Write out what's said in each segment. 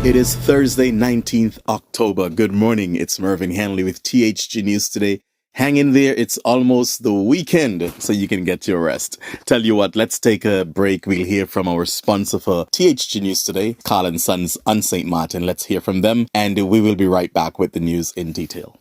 It is Thursday, 19th October. Good morning. It's Mervyn Hanley with THG News Today. Hang in there. It's almost the weekend, so you can get your rest. Tell you what, let's take a break. We'll hear from our sponsor for THG News Today, Colin Sun's on St. Martin. Let's hear from them, and we will be right back with the news in detail.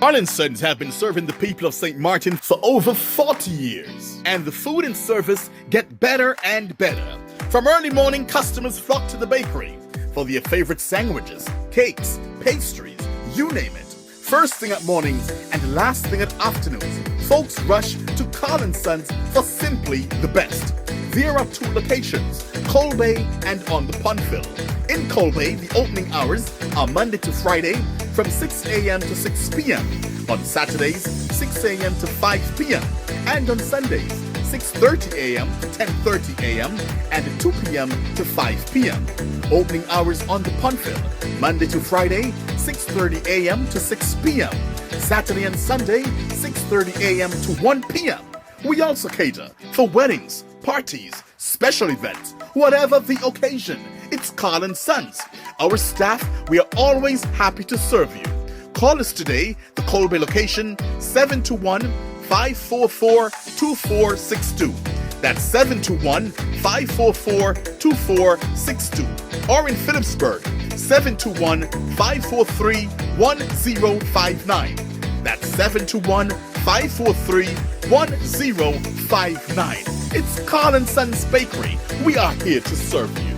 Colin Suns have been serving the people of St. Martin for over 40 years. And the food and service get better and better. From early morning, customers flock to the bakery for their favorite sandwiches, cakes, pastries, you name it. First thing at mornings and last thing at afternoons, folks rush to Colin Sun's for simply the best. There are two locations, Colbay and on the Punfill. In Colbay, the opening hours are Monday to Friday from 6 a.m. to 6 p.m. On Saturdays, 6 a.m. to 5 p.m. And on Sundays, 6:30 a.m. to 10:30 a.m. and 2 p.m. to 5 p.m. Opening hours on the Punfill, Monday to Friday, 6:30 a.m. to 6 p.m. Saturday and Sunday, 6:30 a.m. to 1 p.m. We also cater for weddings, parties, special events, whatever the occasion. It's Colin Sun's. Our staff, we are always happy to serve you. Call us today, the Colbay location, 721-544-2462. That's 721-544-2462. Or in Phillipsburg, 721-543-1059. That's 721-543-1059. It's Colin Sun Bakery. We are here to serve you.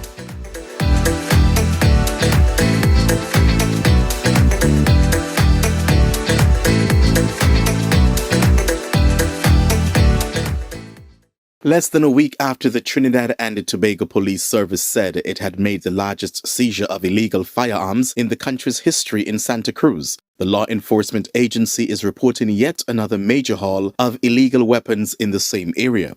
Less than a week after the Trinidad and Tobago Police Service said it had made the largest seizure of illegal firearms in the country's history in Santa Cruz, the law enforcement agency is reporting yet another major haul of illegal weapons in the same area.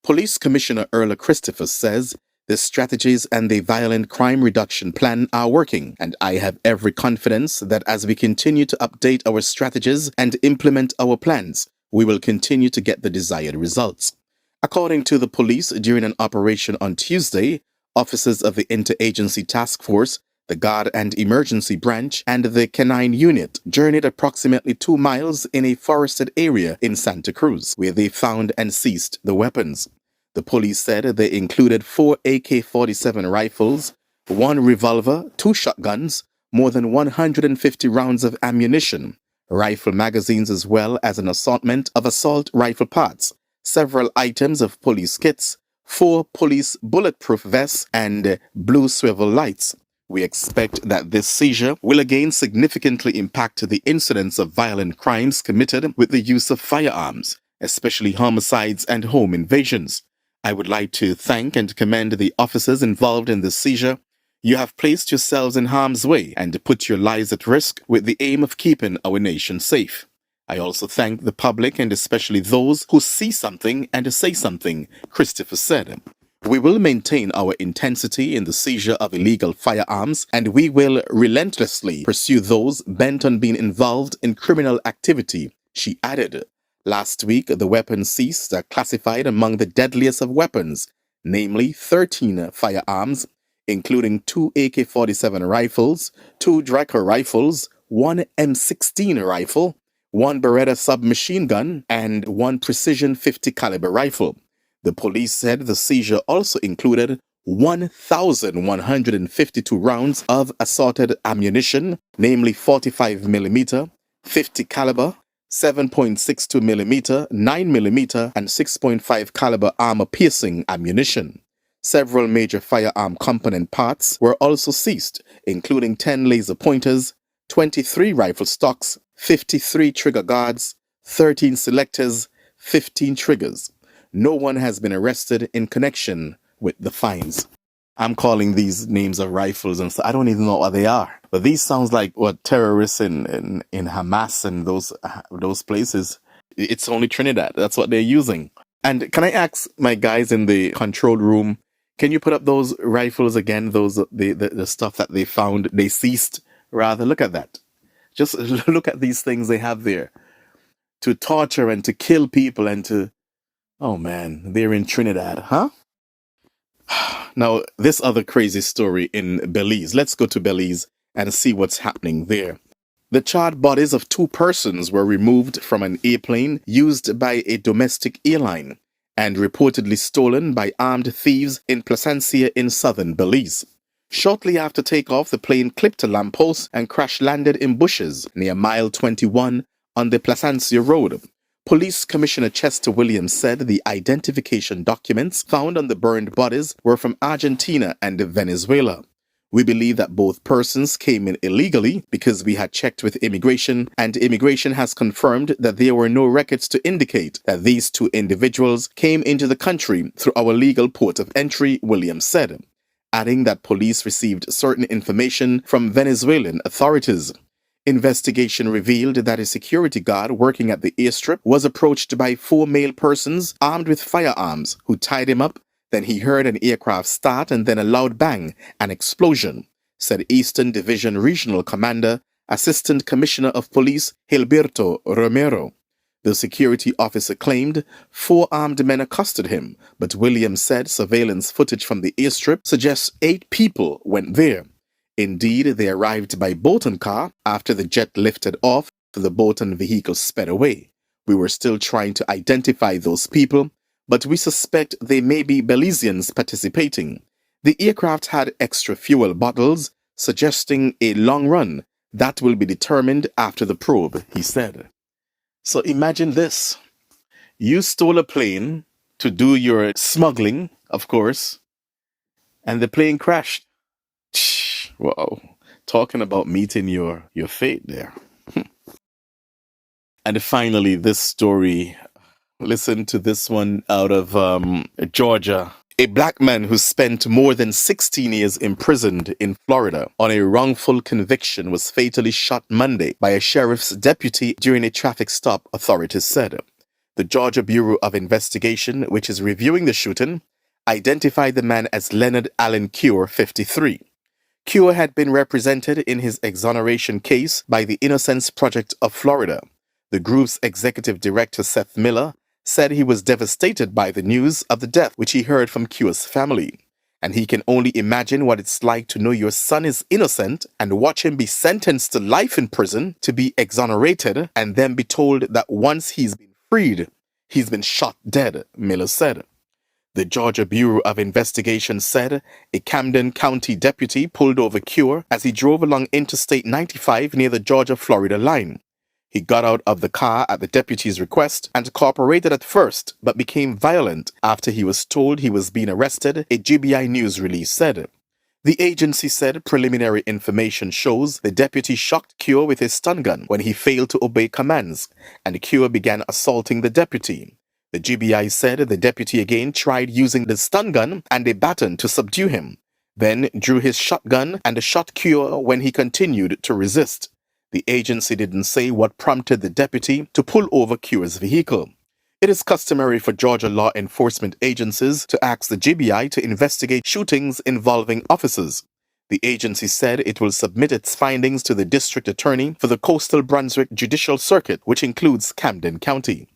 Police Commissioner Erla Christopher says the strategies and the violent crime reduction plan are working, and I have every confidence that as we continue to update our strategies and implement our plans, we will continue to get the desired results. According to the police, during an operation on Tuesday, officers of the Interagency Task Force, the Guard and Emergency Branch, and the Canine Unit journeyed approximately 2 miles in a forested area in Santa Cruz, where they found and seized the weapons. The police said they included 4 AK-47 rifles, 1 revolver, 2 shotguns, more than 150 rounds of ammunition, rifle magazines, as well as an assortment of assault rifle parts, several items of police kits, 4 police bulletproof vests, and blue swivel lights. We expect that this seizure will again significantly impact the incidence of violent crimes committed with the use of firearms, especially homicides and home invasions. I would like to thank and commend the officers involved in this seizure. You have placed yourselves in harm's way and put your lives at risk with the aim of keeping our nation safe. I also thank the public and especially those who see something and say something, Christopher said. We will maintain our intensity in the seizure of illegal firearms, and we will relentlessly pursue those bent on being involved in criminal activity, she added. Last week, the weapons seized are classified among the deadliest of weapons, namely 13 firearms, including 2 AK-47 rifles, 2 Draco rifles, 1 M16 rifle, 1 Beretta submachine gun, and 1 precision 50 caliber rifle. The police said the seizure also included 1,152 rounds of assorted ammunition, namely 45mm, 50 caliber, 7.62mm, 9mm, and 6.5 caliber armor-piercing ammunition. Several major firearm component parts were also seized, including 10 laser pointers, 23 rifle stocks, 53 trigger guards, 13 selectors, 15 triggers. No one has been arrested in connection with the finds. I'm calling these names of rifles, and so I don't even know what they are. But these sounds like what terrorists in Hamas and those places. It's only Trinidad. That's what they're using. And can I ask my guys in the control room, can you put up those rifles again? Those the stuff that they found, they seized. Rather, look at that. Just look at these things they have there to torture and to kill people and to Oh man, they're in Trinidad, huh? Now, this other crazy story in Belize. Let's go to Belize and see what's happening there. The charred bodies of two persons were removed from an airplane used by a domestic airline and reportedly stolen by armed thieves in Placencia in southern Belize. Shortly after takeoff, the plane clipped a lamppost and crash landed in bushes near mile 21 on the Placencia Road. Police Commissioner Chester Williams said the identification documents found on the burned bodies were from Argentina and Venezuela. We believe that both persons came in illegally because we had checked with immigration, and immigration has confirmed that there were no records to indicate that these two individuals came into the country through our legal port of entry, Williams said, adding that police received certain information from Venezuelan authorities. Investigation revealed that a security guard working at the airstrip was approached by four male persons armed with firearms who tied him up. Then he heard an aircraft start and then a loud bang, an explosion, said Eastern Division Regional Commander, Assistant Commissioner of Police Gilberto Romero. The security officer claimed four armed men accosted him, but Williams said surveillance footage from the airstrip suggests 8 people went there. Indeed, they arrived by boat and car after the jet lifted off, the boat and vehicle sped away. We were still trying to identify those people, but we suspect they may be Belizeans participating. The aircraft had extra fuel bottles, suggesting a long run. That will be determined after the probe, he said. So imagine this. You stole a plane to do your smuggling, of course, and the plane crashed. Wow. Talking about meeting your fate there. And finally, this story. Listen to this one out of Georgia. A black man who spent more than 16 years imprisoned in Florida on a wrongful conviction was fatally shot Monday by a sheriff's deputy during a traffic stop, authorities said. The Georgia Bureau of Investigation, which is reviewing the shooting, identified the man as Leonard Allen Cure, 53. Cure had been represented in his exoneration case by the Innocence Project of Florida. The group's executive director, Seth Miller, said he was devastated by the news of the death which he heard from Cure's family. And he can only imagine what it's like to know your son is innocent and watch him be sentenced to life in prison, to be exonerated, and then be told that once he's been freed, he's been shot dead, Miller said. The Georgia Bureau of Investigation said a Camden County deputy pulled over Cure as he drove along Interstate 95 near the Georgia-Florida line. He got out of the car at the deputy's request and cooperated at first, but became violent after he was told he was being arrested, a GBI News release said. The agency said preliminary information shows the deputy shocked Cure with his stun gun when he failed to obey commands, and Cure began assaulting the deputy. The GBI said the deputy again tried using the stun gun and a baton to subdue him, then drew his shotgun and shot Cure when he continued to resist. The agency didn't say what prompted the deputy to pull over Cure's vehicle. It is customary for Georgia law enforcement agencies to ask the GBI to investigate shootings involving officers. The agency said it will submit its findings to the district attorney for the Coastal Brunswick Judicial Circuit, which includes Camden County.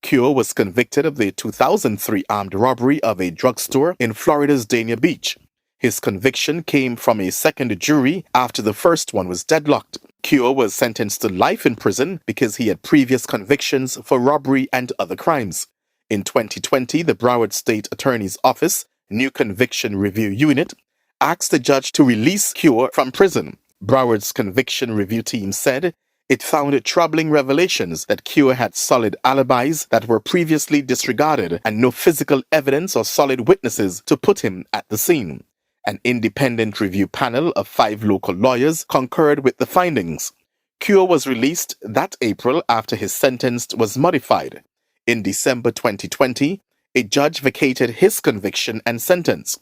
Cure was convicted of the 2003 armed robbery of a drugstore in Florida's Dania Beach. His conviction came from a second jury after the first one was deadlocked. Cure was sentenced to life in prison because he had previous convictions for robbery and other crimes. In 2020, the Broward State Attorney's Office, New Conviction Review Unit, asked the judge to release Cure from prison. Broward's conviction review team said it found troubling revelations that Cure had solid alibis that were previously disregarded and no physical evidence or solid witnesses to put him at the scene. An independent review panel of 5 local lawyers concurred with the findings. Cure was released that April after his sentence was modified. In December 2020, a judge vacated his conviction and sentence.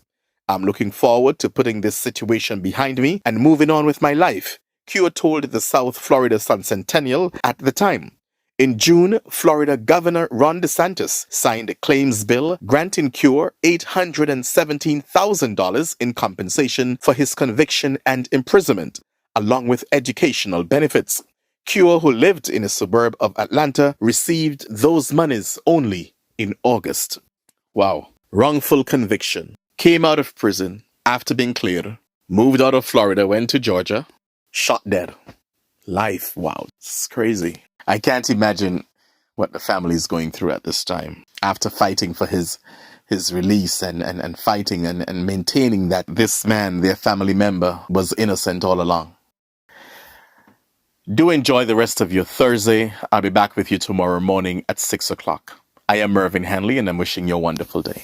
I'm looking forward to putting this situation behind me and moving on with my life, Cure told the South Florida Sun-Centennial at the time. In June, Florida Governor Ron DeSantis signed a claims bill granting Cure $817,000 in compensation for his conviction and imprisonment, along with educational benefits. Cure, who lived in a suburb of Atlanta, received those monies only in August. Wow. Wrongful conviction. Came out of prison after being cleared. Moved out of Florida, went to Georgia. Shot dead. Life. Wow. It's crazy. I can't imagine what the family is going through at this time. After fighting for his release and fighting and maintaining that this man, their family member, was innocent all along. Do enjoy the rest of your Thursday. I'll be back with you tomorrow morning at 6 o'clock. I am Mervyn Hanley, and I'm wishing you a wonderful day.